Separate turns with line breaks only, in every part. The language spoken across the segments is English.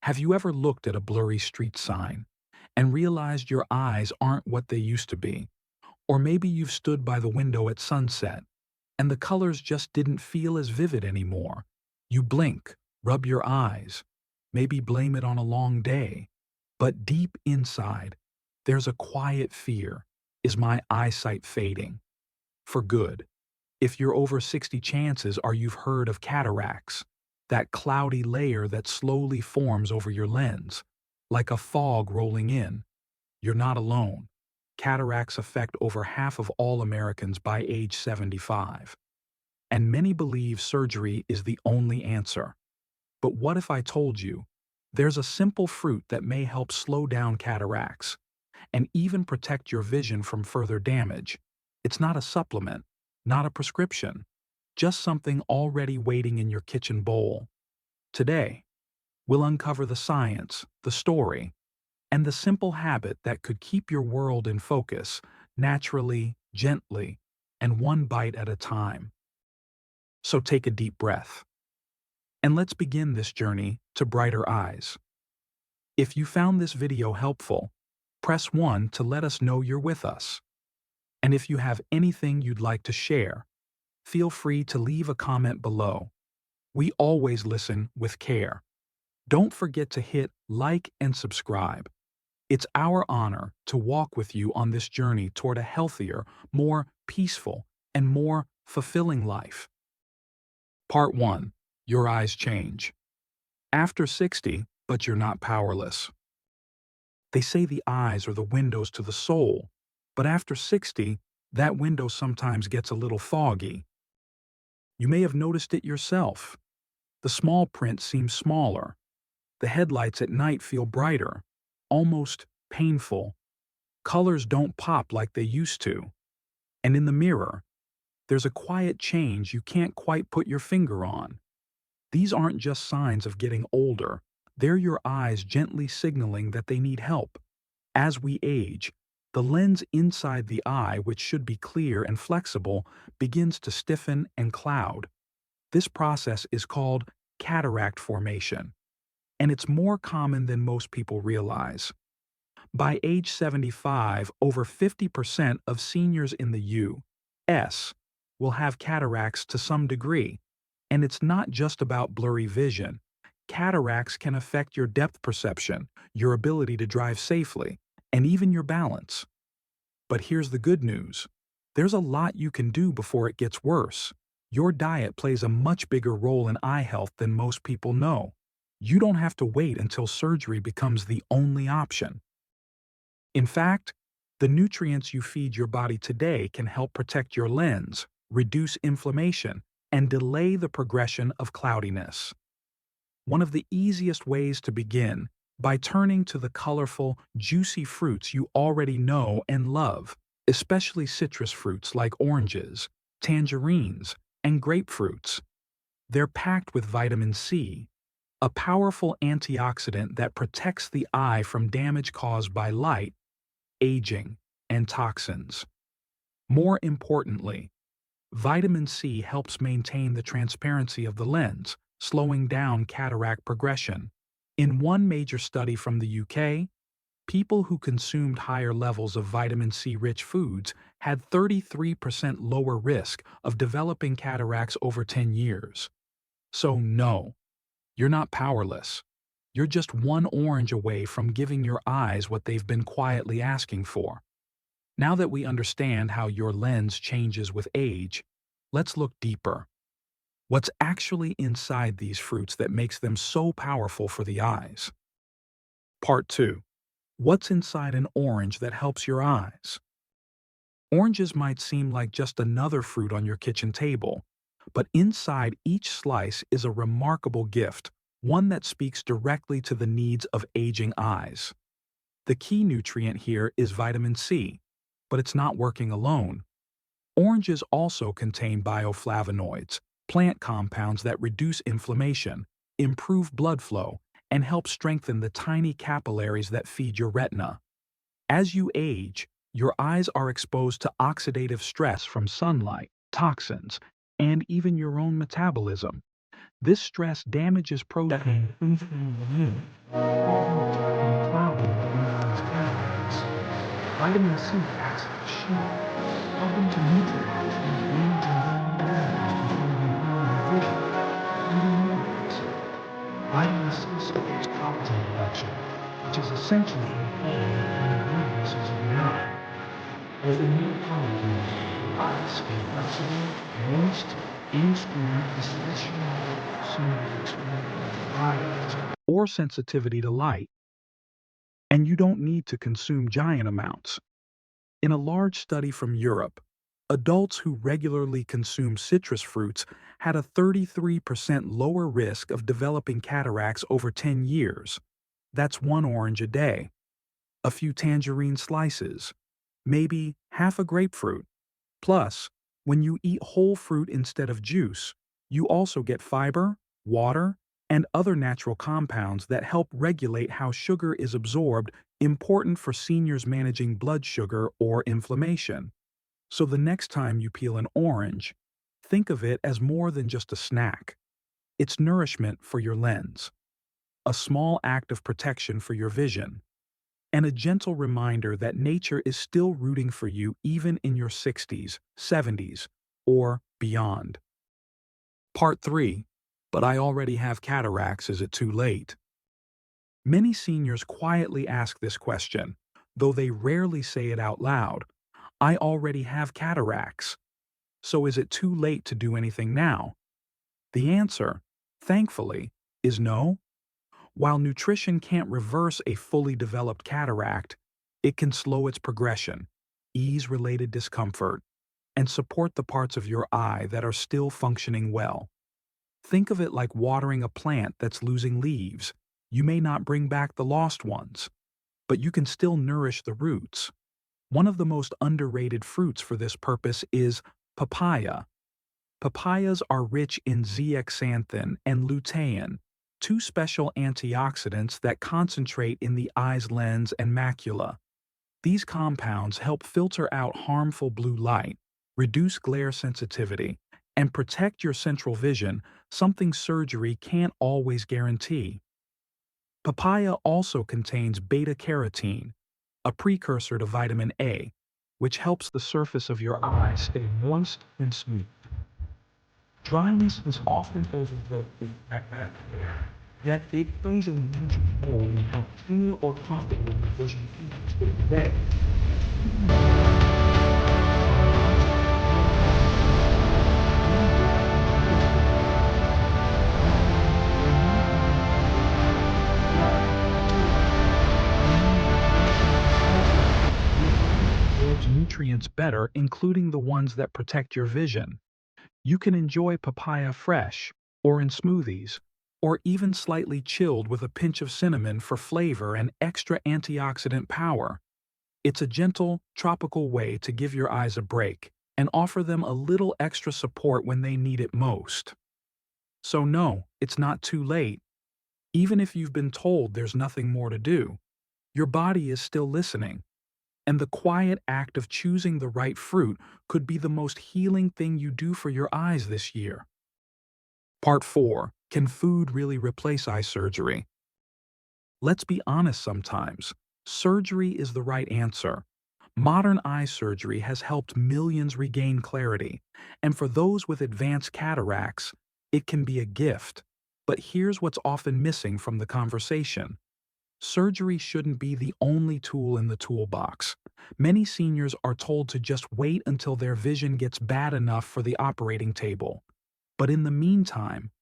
Have you ever looked at a blurry street sign and realized your eyes aren't what they used to be? Or maybe you've stood by the window at sunset and the colors just didn't feel as vivid anymore. You blink, rub your eyes, maybe blame it on a long day. But deep inside, there's a quiet fear. Is my eyesight fading? For good. If you're over 60, chances are you've heard of cataracts, that cloudy layer that slowly forms over your lens, like a fog rolling in. You're not alone. Cataracts affect over half of all Americans by age 75. And many believe surgery is the only answer. But what if I told you there's a simple fruit that may help slow down cataracts and even protect your vision from further damage? It's not a supplement, not a prescription, just something already waiting in your kitchen bowl. Today, we'll uncover the science, the story, and the simple habit that could keep your world in focus, naturally, gently, and one bite at a time. So take a deep breath. And let's begin this journey to brighter eyes. If you found this video helpful, press 1 to let us know you're with us. And if you have anything you'd like to share, feel free to leave a comment below. We always listen with care. Don't forget to hit like and subscribe. It's our honor to walk with you on this journey toward a healthier, more peaceful, and more fulfilling life. Part 1. Your eyes change. After 60, but you're not powerless. They say the eyes are the windows to the soul, but after 60, that window sometimes gets a little foggy. You may have noticed it yourself. The small print seems smaller. The headlights at night feel brighter, almost painful. Colors don't pop like they used to. And in the mirror, there's a quiet change you can't quite put your finger on. These aren't just signs of getting older. They're your eyes gently signaling that they need help. As we age, the lens inside the eye, which should be clear and flexible, begins to stiffen and cloud. This process is called cataract formation, and it's more common than most people realize. By age 75, over 50% of seniors in the U.S. will have cataracts to some degree, and it's not just about blurry vision. Cataracts can affect your depth perception, your ability to drive safely, and even your balance. But here's the good news. There's a lot you can do before it gets worse. Your diet plays a much bigger role in eye health than most people know. You don't have to wait until surgery becomes the only option. In fact, the nutrients you feed your body today can help protect your lens, reduce inflammation, and delay the progression of cloudiness. One of the easiest ways to begin, by turning to the colorful, juicy fruits you already know and love, especially citrus fruits like oranges, tangerines, and grapefruits. They're packed with vitamin C, a powerful antioxidant that protects the eye from damage caused by light, aging, and toxins. More importantly, vitamin C helps maintain the transparency of the lens, slowing down cataract progression. In one major study from the UK, people who consumed higher levels of vitamin C-rich foods had 33% lower risk of developing cataracts over 10 years. So no, you're not powerless. You're just one orange away from giving your eyes what they've been quietly asking for. Now that we understand how your lens changes with age, let's look deeper. What's actually inside these fruits that makes them so powerful for the eyes? Part 2. What's inside an orange that helps your eyes? Oranges might seem like just another fruit on your kitchen table, but inside each slice is a remarkable gift, one that speaks directly to the needs of aging eyes. The key nutrient here is vitamin C, but it's not working alone. Oranges also contain bioflavonoids, plant compounds that reduce inflammation, improve blood flow, and help strengthen the tiny capillaries that feed your retina. As you age, your eyes are exposed to oxidative stress from sunlight, toxins, and even your own metabolism. This stress damages protein. Vitamin C acts as a shield, helping to neutralize vitamin C supports collagen production, which is essential for the blood vessels of the eye. As the new collagen, eyes stay flexible, moist, in-screen, or sensitivity to light, and you don't need to consume giant amounts. In a large study from Europe, adults who regularly consume citrus fruits had a 33% lower risk of developing cataracts over 10 years. That's one orange a day, a few tangerine slices, maybe half a grapefruit. Plus, when you eat whole fruit instead of juice, you also get fiber, water, and other natural compounds that help regulate how sugar is absorbed, important for seniors managing blood sugar or inflammation. So the next time you peel an orange, think of it as more than just a snack. It's nourishment for your lens, a small act of protection for your vision, and a gentle reminder that nature is still rooting for you even in your 60s, 70s, or beyond. Part 3. But I already have cataracts, is it too late? Many seniors quietly ask this question, though they rarely say it out loud. I already have cataracts. So is it too late to do anything now? The answer, thankfully, is no. While nutrition can't reverse a fully developed cataract, it can slow its progression, ease related discomfort, and support the parts of your eye that are still functioning well. Think of it like watering a plant that's losing leaves. You may not bring back the lost ones, but you can still nourish the roots. One of the most underrated fruits for this purpose is papaya. Papayas are rich in zeaxanthin and lutein, two special antioxidants that concentrate in the eye's lens and macula. These compounds help filter out harmful blue light, reduce glare sensitivity, and protect your central vision, something surgery can't always guarantee. Papaya also contains beta-carotene, a precursor to vitamin A, which helps the surface of your eye stay moist and smooth. Dryness is often overlooked with cataract care, yet it plays a major role in how clear or comfortable the vision is today. Nutrients better, including the ones that protect your vision. You can enjoy papaya fresh, or in smoothies, or even slightly chilled with a pinch of cinnamon for flavor and extra antioxidant power. It's a gentle, tropical way to give your eyes a break and offer them a little extra support when they need it most. So no, it's not too late. Even if you've been told there's nothing more to do, your body is still listening. And the quiet act of choosing the right fruit could be the most healing thing you do for your eyes this year. Part 4. Can food really replace eye surgery? Let's be honest sometimes. Surgery is the right answer. Modern eye surgery has helped millions regain clarity, and for those with advanced cataracts, it can be a gift. But here's what's often missing from the conversation. Surgery shouldn't be the only tool in the toolbox. Many seniors are told to just wait until their vision gets bad enough for the operating table. But in the meantime,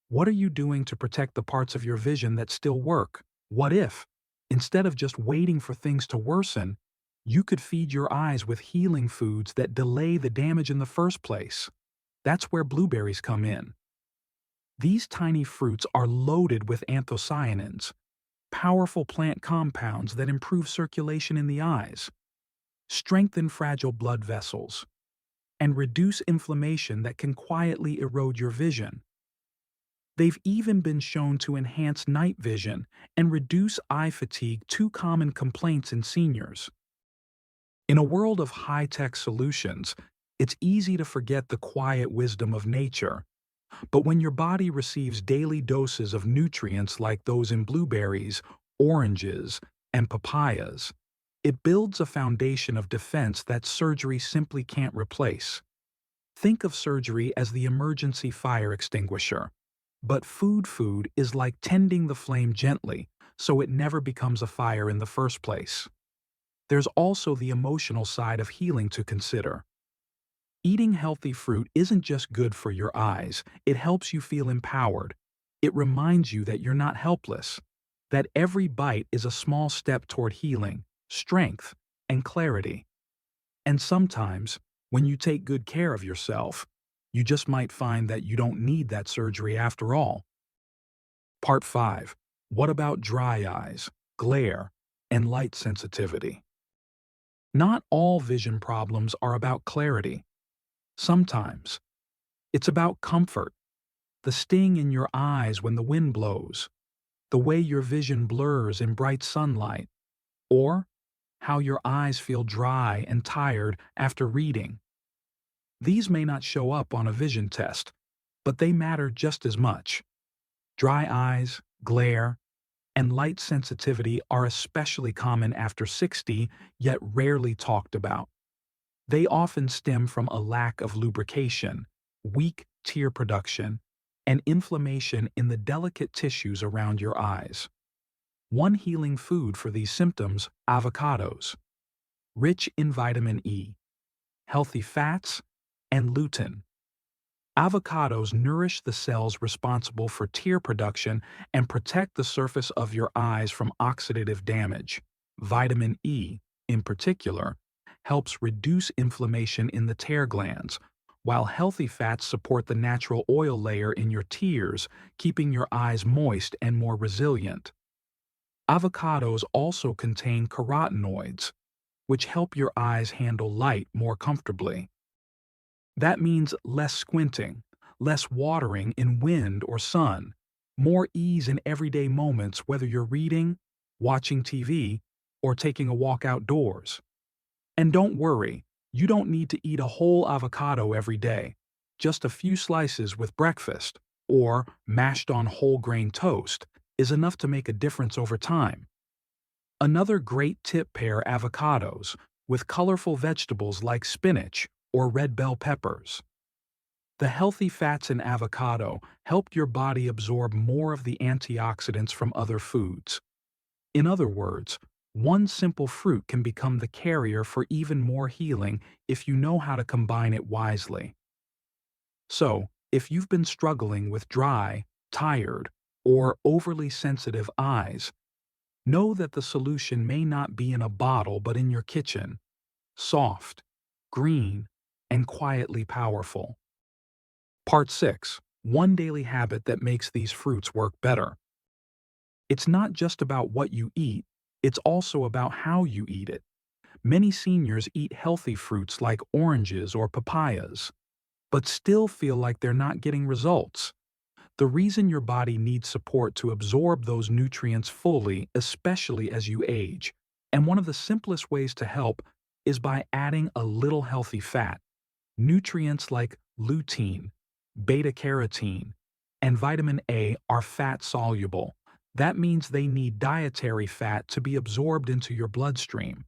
what are you doing to protect the parts of your vision that still work? What if, instead of just waiting for things to worsen, you could feed your eyes with healing foods that delay the damage in the first place? That's where blueberries come in. These tiny fruits are loaded with anthocyanins, powerful plant compounds that improve circulation in the eyes, strengthen fragile blood vessels, and reduce inflammation that can quietly erode your vision. They've even been shown to enhance night vision and reduce eye fatigue, two common complaints in seniors. In a world of high-tech solutions, it's easy to forget the quiet wisdom of nature. But when your body receives daily doses of nutrients like those in blueberries, oranges, and papayas, it builds a foundation of defense that surgery simply can't replace. Think of surgery as the emergency fire extinguisher. But food is like tending the flame gently, so it never becomes a fire in the first place. There's also the emotional side of healing to consider. Eating healthy fruit isn't just good for your eyes, it helps you feel empowered. It reminds you that you're not helpless, that every bite is a small step toward healing, strength, and clarity. And sometimes, when you take good care of yourself, you just might find that you don't need that surgery after all. Part 5. What about dry eyes, glare, and light sensitivity? Not all vision problems are about clarity. Sometimes, it's about comfort, the sting in your eyes when the wind blows, the way your vision blurs in bright sunlight, or how your eyes feel dry and tired after reading. These may not show up on a vision test, but they matter just as much. Dry eyes, glare, and light sensitivity are especially common after 60, yet rarely talked about. They often stem from a lack of lubrication, weak tear production, and inflammation in the delicate tissues around your eyes. One healing food for these symptoms: avocados, rich in vitamin E, healthy fats, and lutein. Avocados nourish the cells responsible for tear production and protect the surface of your eyes from oxidative damage. Vitamin E, in particular, helps reduce inflammation in the tear glands, while healthy fats support the natural oil layer in your tears, keeping your eyes moist and more resilient. Avocados also contain carotenoids, which help your eyes handle light more comfortably. That means less squinting, less watering in wind or sun, more ease in everyday moments whether you're reading, watching TV, or taking a walk outdoors. And don't worry, you don't need to eat a whole avocado every day. Just a few slices with breakfast, or mashed on whole grain toast, is enough to make a difference over time. Another great tip: pair avocados with colorful vegetables like spinach or red bell peppers. The healthy fats in avocado help your body absorb more of the antioxidants from other foods. In other words, one simple fruit can become the carrier for even more healing if you know how to combine it wisely. So, if you've been struggling with dry, tired, or overly sensitive eyes, know that the solution may not be in a bottle but in your kitchen: soft, green, and quietly powerful. Part 6. One daily habit that makes these fruits work better. It's not just about what you eat, it's also about how you eat it. Many seniors eat healthy fruits like oranges or papayas, but still feel like they're not getting results. The reason: your body needs support to absorb those nutrients fully, especially as you age. And one of the simplest ways to help is by adding a little healthy fat. Nutrients like lutein, beta-carotene, and vitamin A are fat-soluble. That means they need dietary fat to be absorbed into your bloodstream.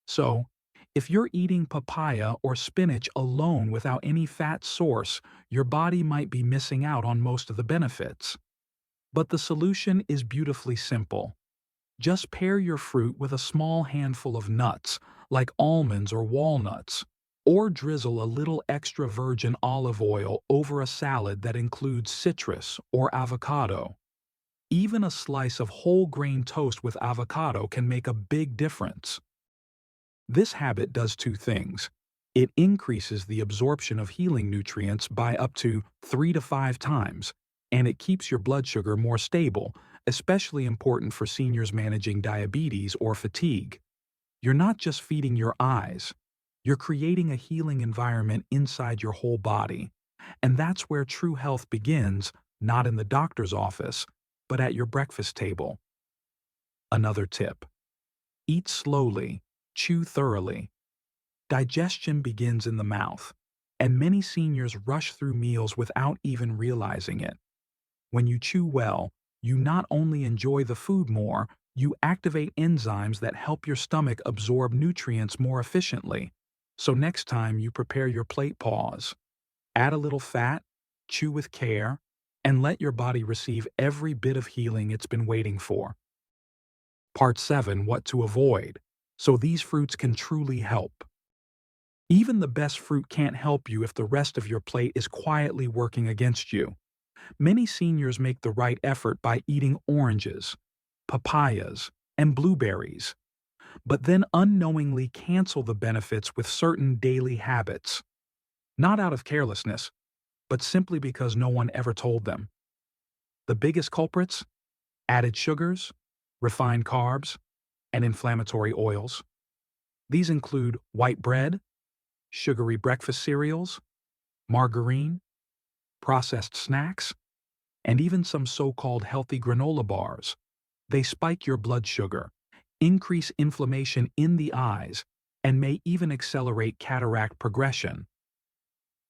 So, if you're eating papaya or spinach alone without any fat source, your body might be missing out on most of the benefits. But the solution is beautifully simple. Just pair your fruit with a small handful of nuts, like almonds or walnuts, or drizzle a little extra virgin olive oil over a salad that includes citrus or avocado. Even a slice of whole grain toast with avocado can make a big difference. This habit does two things. It increases the absorption of healing nutrients by up to 3 to 5 times, and it keeps your blood sugar more stable, especially important for seniors managing diabetes or fatigue. You're not just feeding your eyes, you're creating a healing environment inside your whole body. And that's where true health begins, not in the doctor's office, but at your breakfast table. Another tip: eat slowly, chew thoroughly. Digestion begins in the mouth, and many seniors rush through meals without even realizing it. When you chew well, you not only enjoy the food more, you activate enzymes that help your stomach absorb nutrients more efficiently. So next time you prepare your plate, pause. Add a little fat, chew with care, and let your body receive every bit of healing it's been waiting for. Part 7. What to avoid, so these fruits can truly help. Even the best fruit can't help you if the rest of your plate is quietly working against you. Many seniors make the right effort by eating oranges, papayas, and blueberries, but then unknowingly cancel the benefits with certain daily habits. Not out of carelessness, but simply because no one ever told them. The biggest culprits? Added sugars, refined carbs, and inflammatory oils. These include white bread, sugary breakfast cereals, margarine, processed snacks, and even some so-called healthy granola bars. They spike your blood sugar, increase inflammation in the eyes, and may even accelerate cataract progression.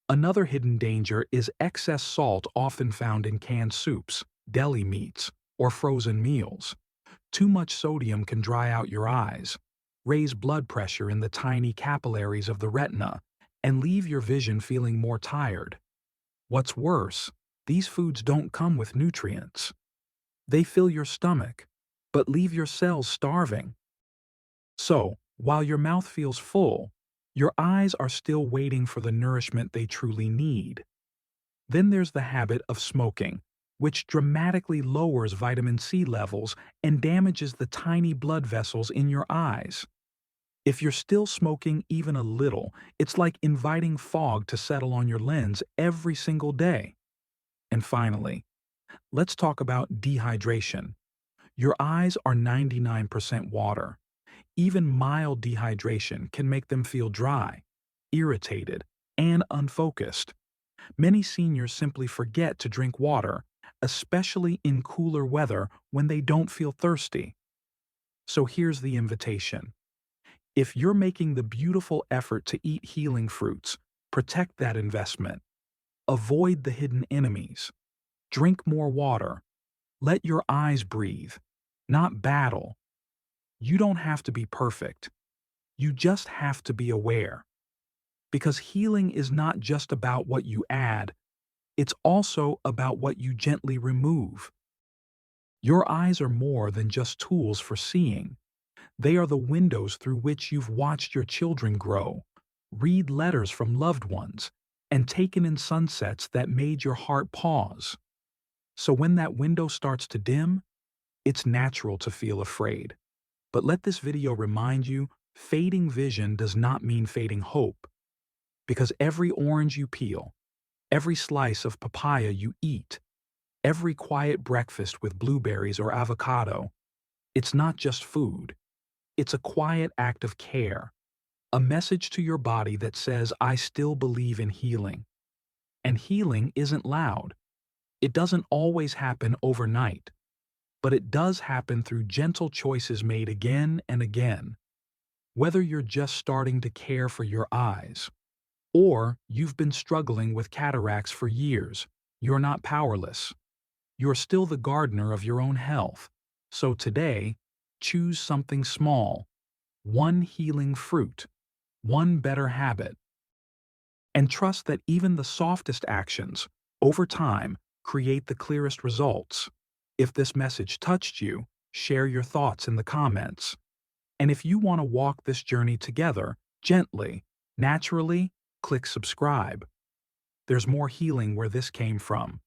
Another hidden danger is excess salt often found in canned soups, deli meats, or frozen meals. Too much sodium can dry out your eyes, raise blood pressure in the tiny capillaries of the retina, and leave your vision feeling more tired. What's worse, these foods don't come with nutrients. They fill your stomach, but leave your cells starving. So, while your mouth feels full, your eyes are still waiting for the nourishment they truly need. Then there's the habit of smoking, which dramatically lowers vitamin C levels and damages the tiny blood vessels in your eyes. If you're still smoking even a little, it's like inviting fog to settle on your lens every single day. And finally, let's talk about dehydration. Your eyes are 99% water. Even mild dehydration can make them feel dry, irritated, and unfocused. Many seniors simply forget to drink water, especially in cooler weather when they don't feel thirsty. So here's the invitation. If you're making the beautiful effort to eat healing fruits, protect that investment. Avoid the hidden enemies. Drink more water. Let your eyes breathe, not battle. You don't have to be perfect. You just have to be aware. Because healing is not just about what you add, it's also about what you gently remove. Your eyes are more than just tools for seeing. They are the windows through which you've watched your children grow, read letters from loved ones, and taken in sunsets that made your heart pause. So when that window starts to dim, it's natural to feel afraid. But let this video remind you, fading vision does not mean fading hope. Because every orange you peel, every slice of papaya you eat, every quiet breakfast with blueberries or avocado, it's not just food. It's a quiet act of care, a message to your body that says, I still believe in healing. And healing isn't loud. It doesn't always happen overnight, but it does happen through gentle choices made again and again. Whether you're just starting to care for your eyes, or you've been struggling with cataracts for years, you're not powerless. You're still the gardener of your own health. So today, choose something small, one healing fruit, one better habit. And trust that even the softest actions, over time, create the clearest results. If this message touched you, share your thoughts in the comments. And if you want to walk this journey together, gently, naturally, click subscribe. There's more healing where this came from.